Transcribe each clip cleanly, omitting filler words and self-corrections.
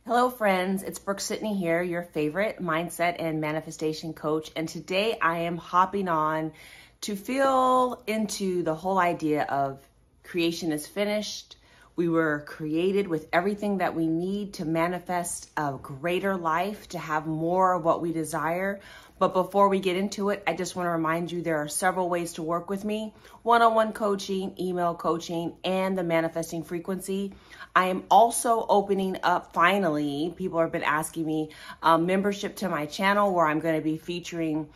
Hello friends, it's Brooke-Sidney here, your favorite mindset and manifestation coach. And today I am hopping on to feel into the whole idea of creation is finished. We were created with everything that we need to manifest a greater life, to have more of what we desire. But before we get into it, I just want to remind you there are several ways to work with me: one-on-one coaching, email coaching, and the manifesting frequency. I am also opening up, finally, people have been asking me, membership to my channel where I'm going to be featuring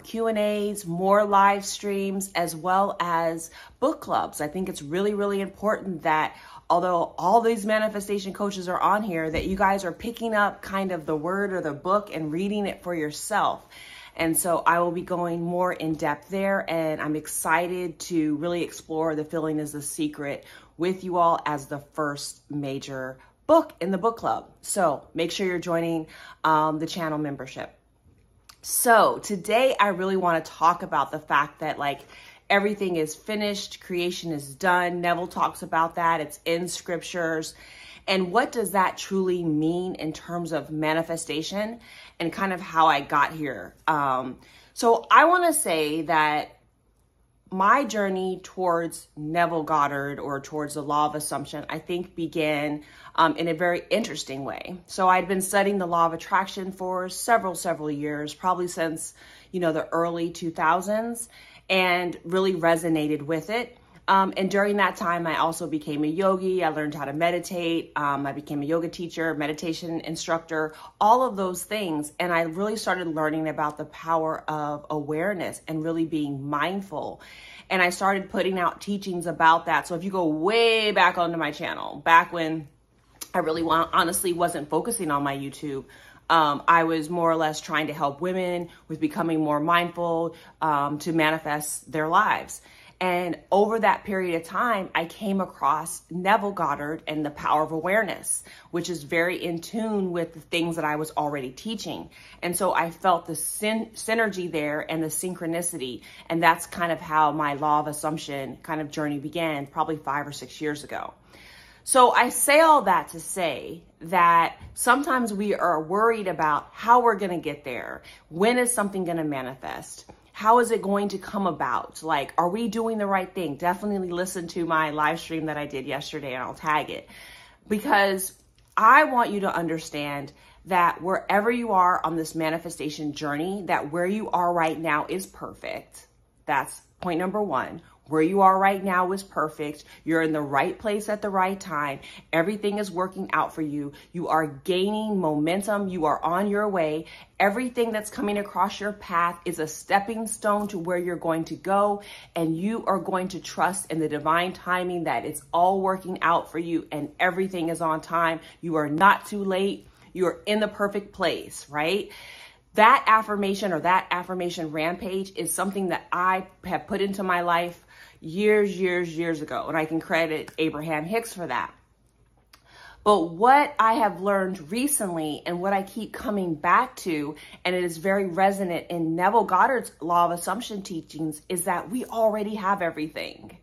Q&As, more live streams, as well as book clubs. I think it's really, really important that although all these manifestation coaches are on here, that you guys are picking up kind of the word or the book and reading it for yourself. And so I will be going more in depth there, and I'm excited to really explore The Feeling is the Secret with you all as the first major book in the book club. So make sure you're joining the channel membership. So today I really want to talk about the fact that everything is finished, creation is done. Neville talks about that. It's in scriptures. And what does that truly mean in terms of manifestation and kind of how I got here? So I want to say that my journey towards Neville Goddard, or towards the law of assumption, I think began in a very interesting way. So I'd been studying the law of attraction for several years, probably since, the early 2000s, and really resonated with it. And during that time, I also became a yogi. I learned how to meditate. I became a yoga teacher, meditation instructor, all of those things. And I really started learning about the power of awareness and really being mindful. And I started putting out teachings about that. So if you go way back onto my channel, back when I really honestly wasn't focusing on my YouTube, I was more or less trying to help women with becoming more mindful, to manifest their lives. And over that period of time, I came across Neville Goddard and the power of awareness, which is very in tune with the things that I was already teaching. And so I felt the synergy there and the synchronicity. And that's kind of how my law of assumption kind of journey began, probably 5 or 6 years ago. So I say all that to say that sometimes we are worried about how we're going to get there. When is something going to manifest? How is it going to come about? Are we doing the right thing? Definitely listen to my live stream that I did yesterday, and I'll tag it, because I want you to understand that wherever you are on this manifestation journey, that where you are right now is perfect. That's point number one. Where you are right now is perfect. You're in the right place at the right time. Everything is working out for you. You are gaining momentum. You are on your way. Everything that's coming across your path is a stepping stone to where you're going to go. And you are going to trust in the divine timing that it's all working out for you and everything is on time. You are not too late. You are in the perfect place, right? That affirmation, or that affirmation rampage, is something that I have put into my life years ago. And I can credit Abraham Hicks for that. But what I have learned recently, and what I keep coming back to, and it is very resonant in Neville Goddard's law of assumption teachings, is that we already have everything.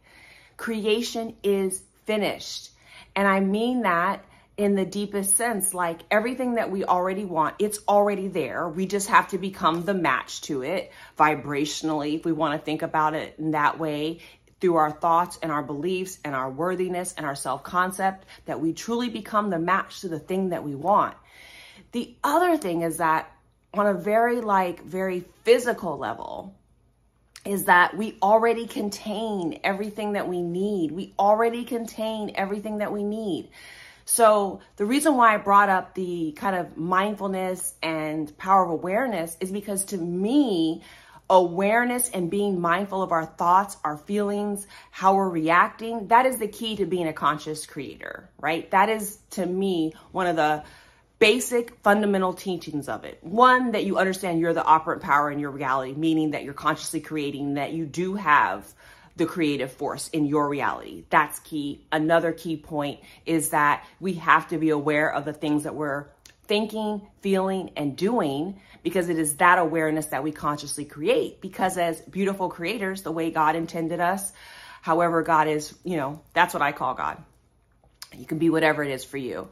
Creation is finished. And I mean that in the deepest sense, everything that we already want, it's already there. We just have to become the match to it vibrationally, if we want to think about it in that way, through our thoughts and our beliefs and our worthiness and our self-concept, that we truly become the match to the thing that we want. The other thing is that on a very physical level, is that we already contain everything that we need. We already contain everything that we need. So the reason why I brought up the kind of mindfulness and power of awareness is because, to me, awareness and being mindful of our thoughts, our feelings, how we're reacting, that is the key to being a conscious creator, right? That is, to me, one of the basic fundamental teachings of it. One, that you understand you're the operant power in your reality, meaning that you're consciously creating, that you do have the creative force in your reality. That's key. Another key point is that we have to be aware of the things that we're thinking, feeling, and doing, because it is that awareness that we consciously create. Because as beautiful creators, the way God intended us, however God is, that's what I call God. You can be whatever it is for you.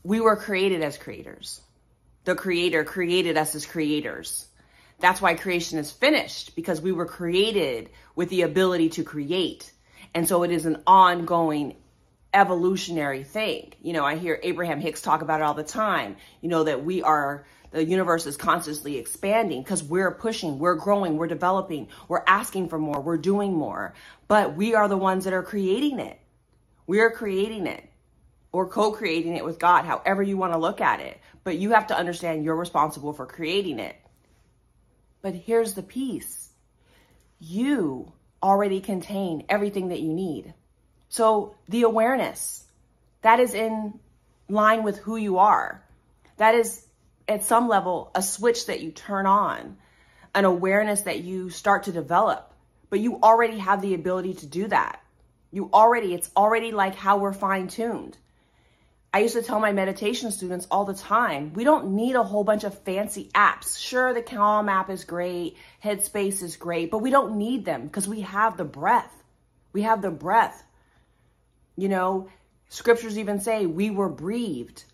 we were created as creators. The Creator created us as creators. That's why creation is finished, because we were created with the ability to create. And so it is an ongoing evolutionary thing. You know, I hear Abraham Hicks talk about it all the time, you know, that the universe is constantly expanding because we're pushing, we're growing, we're developing, we're asking for more, we're doing more. But we are the ones that are creating it. We are creating it, or co-creating it with God, however you want to look at it. But you have to understand you're responsible for creating it. But here's the piece. You already contain everything that you need. So the awareness, that is in line with who you are. That is at some level a switch that you turn on, an awareness that you start to develop. But you already have the ability to do that. It's already like how we're fine-tuned. I used to tell my meditation students all the time, we don't need a whole bunch of fancy apps. Sure, the Calm app is great, Headspace is great, but we don't need them because we have the breath. We have the breath. You know, scriptures even say we were breathed.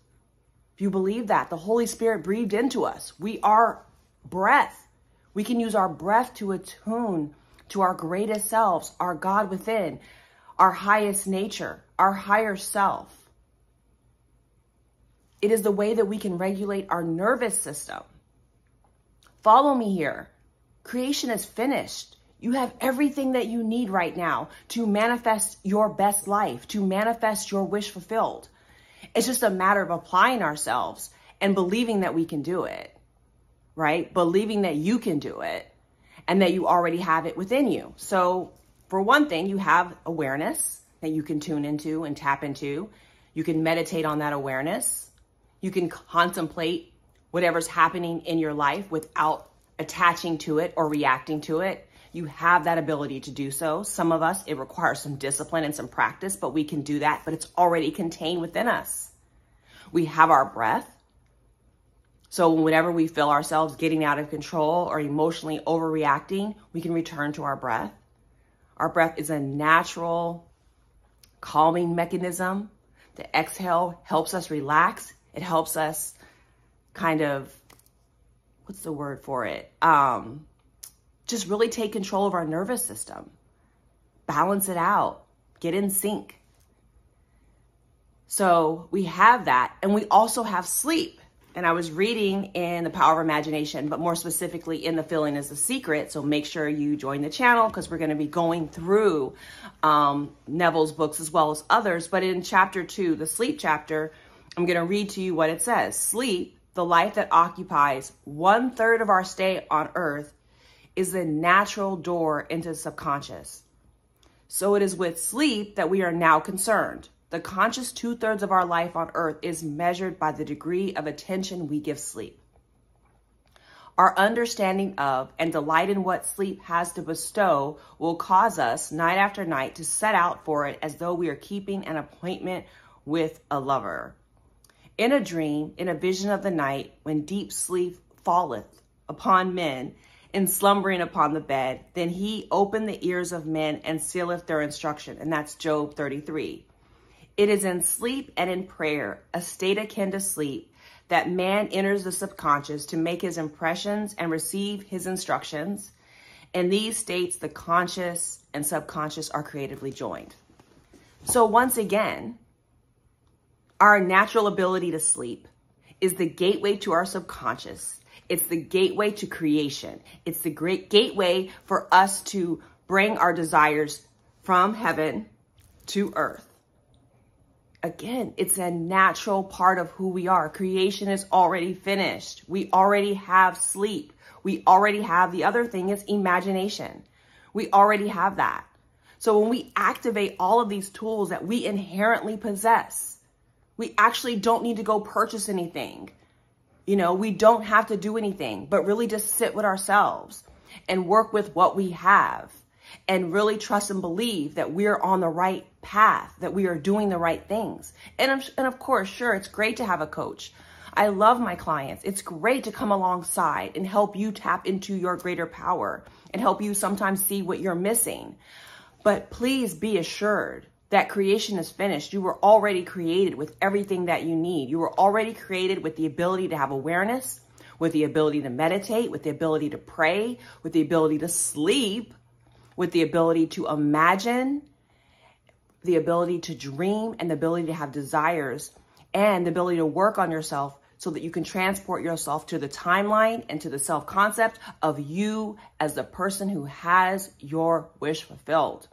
If you believe that, the Holy Spirit breathed into us. We are breath. We can use our breath to attune to our greatest selves, our God within, our highest nature, our higher self. It is the way that we can regulate our nervous system. Follow me here. Creation is finished. You have everything that you need right now to manifest your best life, to manifest your wish fulfilled. It's just a matter of applying ourselves and believing that we can do it, right? Believing that you can do it and that you already have it within you. So for one thing, you have awareness that you can tune into and tap into. You can meditate on that awareness. You can contemplate whatever's happening in your life without attaching to it or reacting to it. You have that ability to do so. Some of us, it requires some discipline and some practice, but we can do that, but it's already contained within us. We have our breath. So whenever we feel ourselves getting out of control or emotionally overreacting, we can return to our breath. Our breath is a natural calming mechanism. The exhale helps us relax. It helps us kind of, what's the word for it? Just really take control of our nervous system, balance it out, get in sync. So we have that, and we also have sleep. And I was reading in The Power of Imagination, but more specifically in The Feeling is the Secret. So make sure you join the channel because we're going to be going through Neville's books as well as others. But in chapter 2, the sleep chapter, I'm going to read to you what it says. Sleep, the life that occupies 1/3 of our stay on earth, is the natural door into the subconscious. So it is with sleep that we are now concerned. The conscious 2/3 of our life on earth is measured by the degree of attention we give sleep. Our understanding of and delight in what sleep has to bestow will cause us, night after night, to set out for it as though we are keeping an appointment with a lover. In a dream, in a vision of the night, when deep sleep falleth upon men, in slumbering upon the bed, then he opened the ears of men and sealeth their instruction. And that's Job 33. It is in sleep and in prayer, a state akin to sleep, that man enters the subconscious to make his impressions and receive his instructions. In these states, the conscious and subconscious are creatively joined. So once again, our natural ability to sleep is the gateway to our subconscious. It's the gateway to creation. It's the great gateway for us to bring our desires from heaven to earth. Again, it's a natural part of who we are. Creation is already finished. We already have sleep. We already have, the other thing is imagination. We already have that. So when we activate all of these tools that we inherently possess, we actually don't need to go purchase anything. You know, we don't have to do anything, but really just sit with ourselves and work with what we have and really trust and believe that we're on the right path, that we are doing the right things. And of course, sure, it's great to have a coach. I love my clients. It's great to come alongside and help you tap into your greater power and help you sometimes see what you're missing. But please be assured that creation is finished. You were already created with everything that you need. You were already created with the ability to have awareness, with the ability to meditate, with the ability to pray, with the ability to sleep, with the ability to imagine, the ability to dream, and the ability to have desires, and the ability to work on yourself so that you can transport yourself to the timeline and to the self-concept of you as the person who has your wish fulfilled.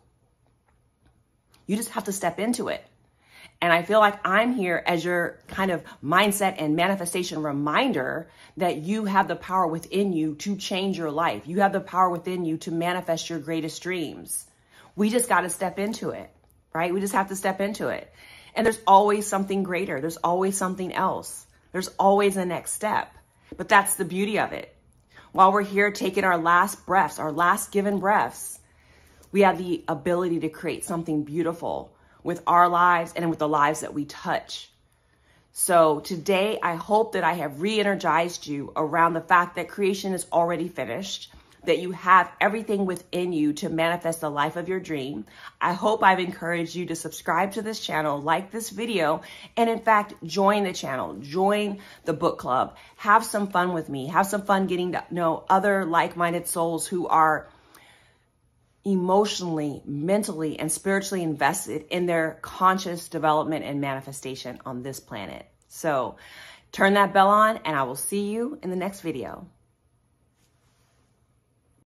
You just have to step into it. And I feel like I'm here as your kind of mindset and manifestation reminder that you have the power within you to change your life. You have the power within you to manifest your greatest dreams. We just got to step into it, right? We just have to step into it. And there's always something greater. There's always something else. There's always a next step. But that's the beauty of it. While we're here taking our last breaths, our last given breaths, we have the ability to create something beautiful with our lives and with the lives that we touch. So today, I hope that I have re-energized you around the fact that creation is already finished, that you have everything within you to manifest the life of your dream. I hope I've encouraged you to subscribe to this channel, like this video, and in fact, join the channel, join the book club, have some fun with me, have some fun getting to know other like-minded souls who are emotionally, mentally, and spiritually invested in their conscious development and manifestation on this planet. So turn that bell on and I will see you in the next video.